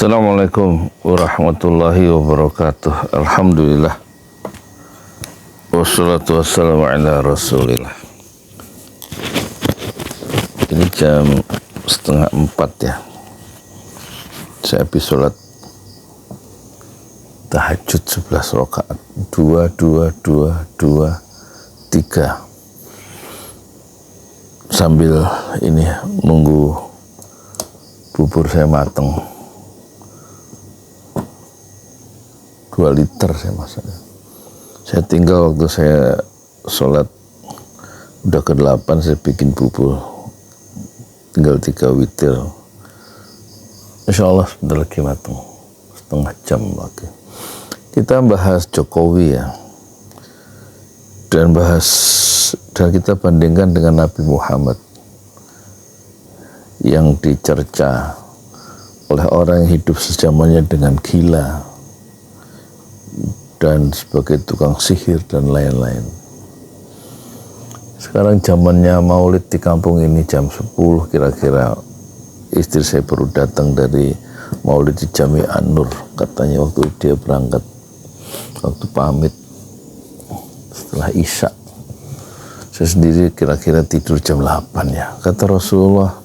Assalamualaikum warahmatullahi wabarakatuh. Alhamdulillah. Wassalatu wassalamu ala rasulillah. Ini jam 3:30 ya. Saya habis sholat tahajud 11 rakaat. 2, 2, 2, 2, 3. Sambil ini nunggu bubur saya mateng. 2 liter saya masak. Saya tinggal waktu saya sholat udah ke-8 saya bikin bubur. Tinggal 3 witir. Insya Allah sebentar lagi matang. Setengah jam lagi. Kita bahas Jokowi ya. Dan kita bandingkan dengan Nabi Muhammad yang dicerca oleh orang yang hidup sejamannya dengan gila dan sebagai tukang sihir dan lain-lain. Sekarang zamannya maulid di kampung ini jam 10 kira-kira. Istri saya baru datang dari maulid di Jami An-Nur. Katanya waktu dia berangkat, waktu pamit setelah Isya. Saya sendiri kira-kira tidur jam 8 ya. Kata Rasulullah,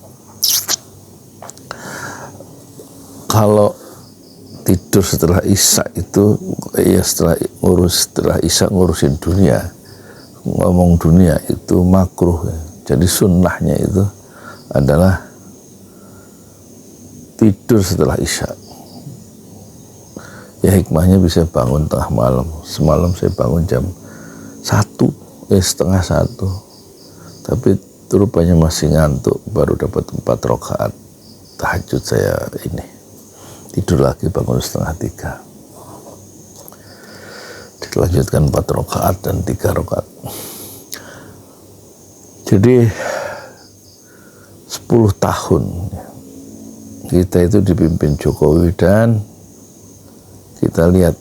kalau tidur setelah Isya itu ya setelah Isya ngurusin dunia, ngomong dunia itu makruh ya. Jadi sunnahnya itu adalah tidur setelah Isya. Ya hikmahnya bisa bangun tengah malam. Semalam saya bangun jam setengah 1, tapi rupanya masih ngantuk, baru dapat 4 rakaat tahajud. Saya ini tidur lagi, bangun setengah 3, dilanjutkan 4 rakaat dan 3 rakaat. Jadi 10 tahun kita itu dipimpin Jokowi, dan kita lihat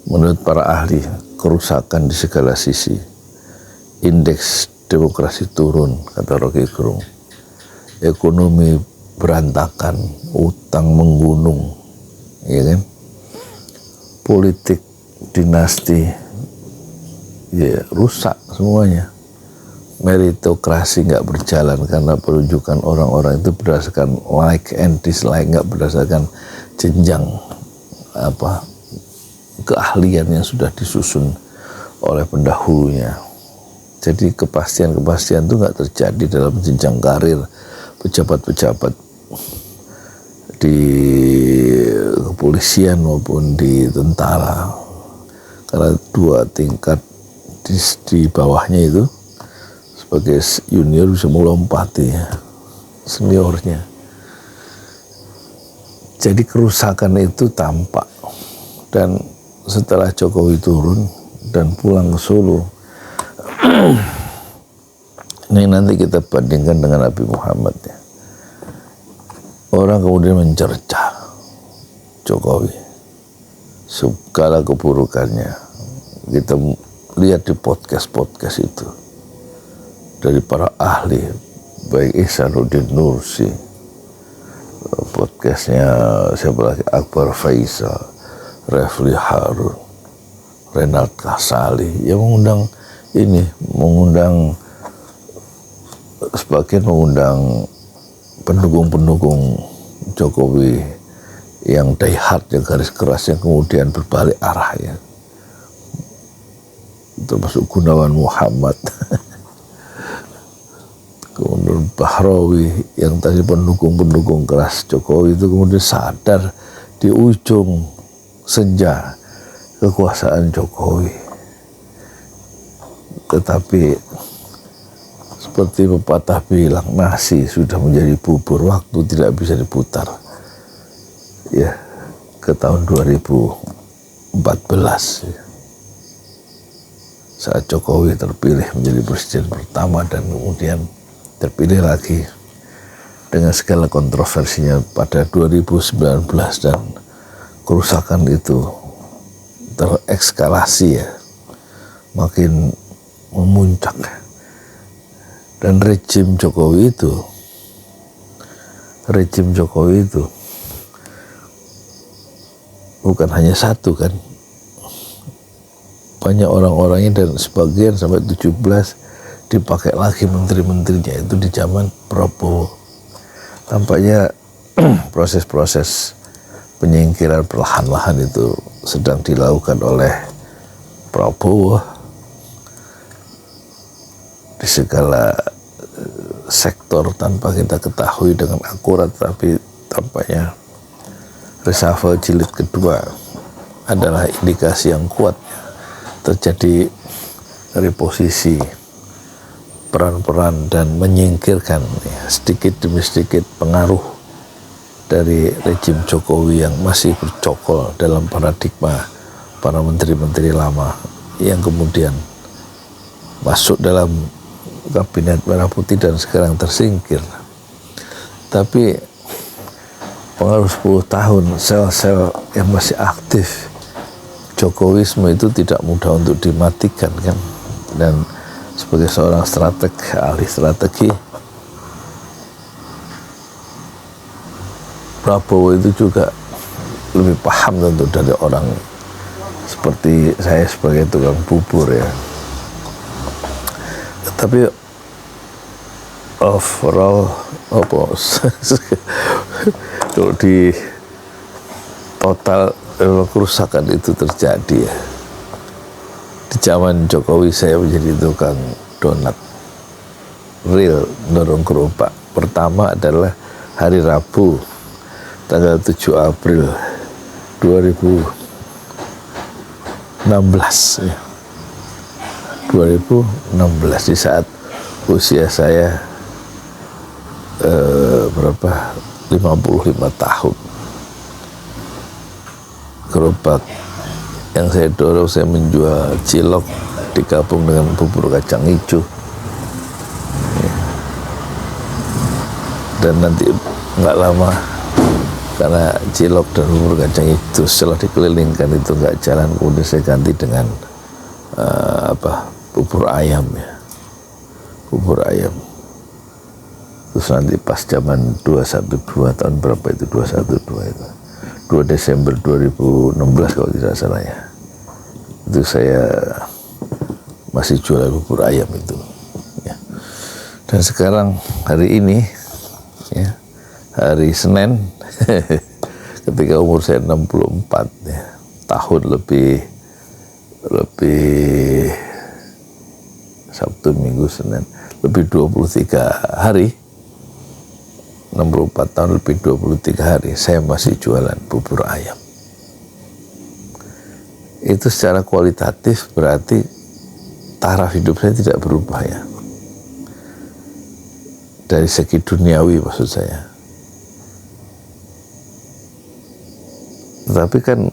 menurut para ahli kerusakan di segala sisi. Indeks demokrasi turun, kata Rocky Gerung. Ekonomi berantakan, utang menggunung, ya kan? Politik dinasti ya rusak semuanya. Meritokrasi nggak berjalan karena penunjukan orang-orang itu berdasarkan like and dislike, nggak berdasarkan jenjang keahlian yang sudah disusun oleh pendahulunya. Jadi kepastian itu nggak terjadi dalam jenjang karir pejabat-pejabat di kepolisian maupun di tentara, karena 2 tingkat di bawahnya itu sebagai junior bisa melompati seniornya. Jadi kerusakan itu tampak, dan setelah Jokowi turun dan pulang ke Solo, ini nanti kita bandingkan dengan Nabi Muhammad ya. Orang kemudian mencerca Jokowi, segala keburukannya. Kita lihat di podcast itu dari para ahli, baik Ihsanuddin Nursi, podcastnya siapa lagi, Akbar Faisal, Refli Harun, Renald Kasali, yang sebagian mengundang pendukung Jokowi yang die hard, yang garis keras, yang kemudian berbalik arah ya, termasuk Gunawan Muhammad, kemudian Bahrawi yang tadi pendukung keras Jokowi itu kemudian sadar di ujung senja kekuasaan Jokowi. Tetapi seperti pepatah bilang, nasi sudah menjadi bubur, waktu tidak bisa diputar. Ya, ke tahun 2014 ya, saat Jokowi terpilih menjadi presiden pertama dan kemudian terpilih lagi dengan segala kontroversinya pada 2019, dan kerusakan itu terekskalasi ya, makin memuncak. Dan rejim Jokowi itu rejim Jokowi itu bukan hanya satu kan, banyak orang-orangnya, dan sebagian sampai 17 dipakai lagi menteri-menterinya itu di zaman Prabowo. Tampaknya proses-proses penyingkiran perlahan-lahan itu sedang dilakukan oleh Prabowo di segala sektor tanpa kita ketahui dengan akurat, tapi tampaknya reshuffle jilid kedua adalah indikasi yang kuat terjadi reposisi peran-peran dan menyingkirkan sedikit demi sedikit pengaruh dari rejim Jokowi yang masih bercokol dalam paradigma para menteri-menteri lama yang kemudian masuk dalam kabinet merah putih dan sekarang tersingkir. Tapi pengaruh 10 tahun, sel-sel yang masih aktif Jokowisme itu tidak mudah untuk dimatikan kan. Dan sebagai seorang strateg, ahli strategi, Prabowo itu juga lebih paham tentu dari orang seperti saya sebagai tukang bubur ya. Tapi overall kalau di total kerusakan itu terjadi ya. Di zaman Jokowi saya menjadi tukang donat, real dorong gerobak. Pertama adalah hari Rabu tanggal 7 April 2016 ya. 2016 di saat usia saya 55 tahun. Gerobak yang saya dorong, saya menjual cilok digabung dengan bubur kacang hijau ya. Dan nanti nggak lama karena cilok dan bubur kacang itu setelah dikelilingkan itu nggak jalan, kemudian saya ganti dengan bubur ayam ya, bubur ayam. Terus nanti pas zaman 212 tahun berapa itu, 212 itu 2 Desember 2016 kalau tidak salah ya, itu saya masih jual bubur ayam itu ya. Dan sekarang hari ini ya, hari Senin ketika umur saya 64 ya, tahun lebih Sabtu Minggu Senin lebih 23 hari, 64 tahun lebih 23 hari saya masih jualan bubur ayam. Itu secara kualitatif berarti taraf hidup saya tidak berubah ya, dari segi duniawi maksud saya. Tetapi kan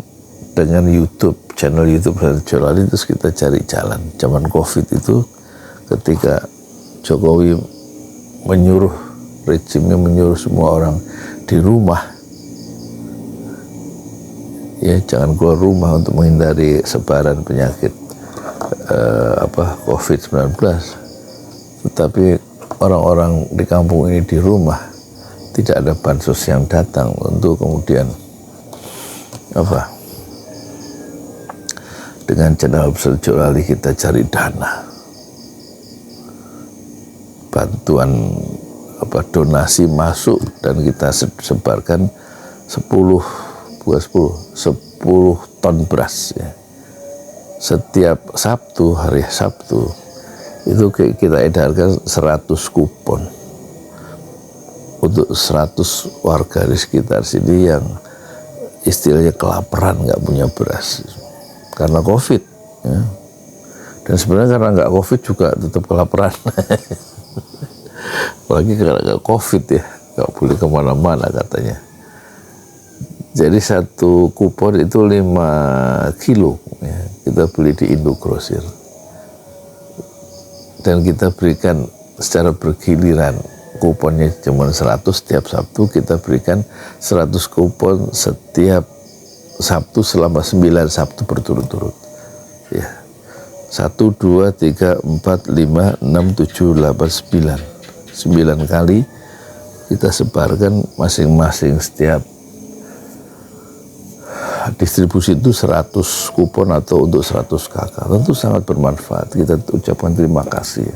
dengan YouTube, channel YouTube Jolali, terus kita cari jalan. Zaman COVID itu ketika Jokowi rejimnya menyuruh semua orang di rumah ya, jangan keluar rumah untuk menghindari sebaran penyakit COVID-19. Tetapi orang-orang di kampung ini di rumah, tidak ada bansos yang datang untuk kemudian dengan channel Jolali kita cari dana, bantuan donasi masuk, dan kita sebarkan 10 ton beras ya. Setiap Sabtu, hari Sabtu itu kita edarkan 100 kupon untuk 100 warga di sekitar sini yang istilahnya kelaparan, nggak punya beras karena COVID ya. Dan sebenarnya karena nggak COVID juga tetap kelaparan apalagi karena nggak COVID ya, nggak boleh kemana-mana katanya. Jadi satu kupon itu 5 kilo ya, kita beli di Indogrosir dan kita berikan secara bergiliran. Kuponnya cuma 100, setiap Sabtu kita berikan 100 kupon setiap Sabtu selama 9 Sabtu berturut-turut ya. 1, 2, 3, 4, 5, 6, 7, 8, 9 kali kita sebarkan masing-masing. Setiap distribusi itu 100 kupon atau untuk 100 kakak, tentu sangat bermanfaat. Kita ucapkan terima kasih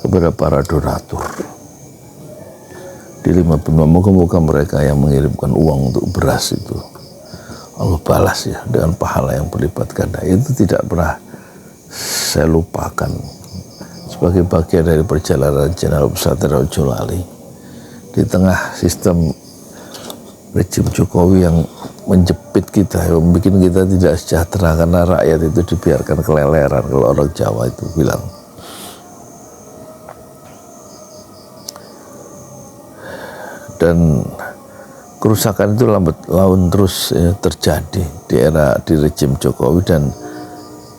kepada para donatur di 5 benua. Moga-moga mereka yang mengirimkan uang untuk beras itu Allah balas ya dengan pahala yang berlipat ganda. Itu tidak pernah saya lupakan sebagai bagian dari perjalanan Jenderal Pesantren Raja Wali di tengah sistem rejim Jokowi yang menjepit kita, yang membuat kita tidak sejahtera karena rakyat itu dibiarkan keleleran, kalau orang Jawa itu bilang. Dan kerusakan itu lambat laun terus terjadi di rejim Jokowi, dan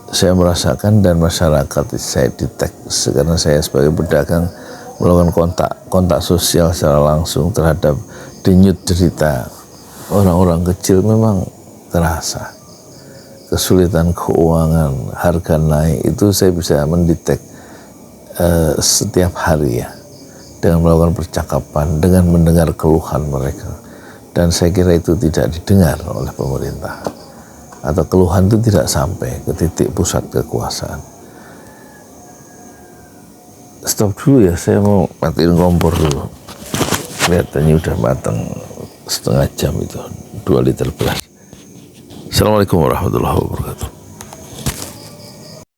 saya merasakan, dan masyarakat saya deteksi karena saya sebagai pedagang melakukan kontak sosial secara langsung terhadap denyut derita orang-orang kecil. Memang terasa kesulitan keuangan, harga naik, itu saya bisa mendetek setiap hari ya, dengan melakukan percakapan, dengan mendengar keluhan mereka. Dan saya kira itu tidak didengar oleh pemerintah, atau keluhan itu tidak sampai ke titik pusat kekuasaan. Stop dulu ya, saya mau matiin kompor dulu. Kelihatannya udah matang setengah jam itu, 2 liter beras. Assalamualaikum warahmatullahi wabarakatuh.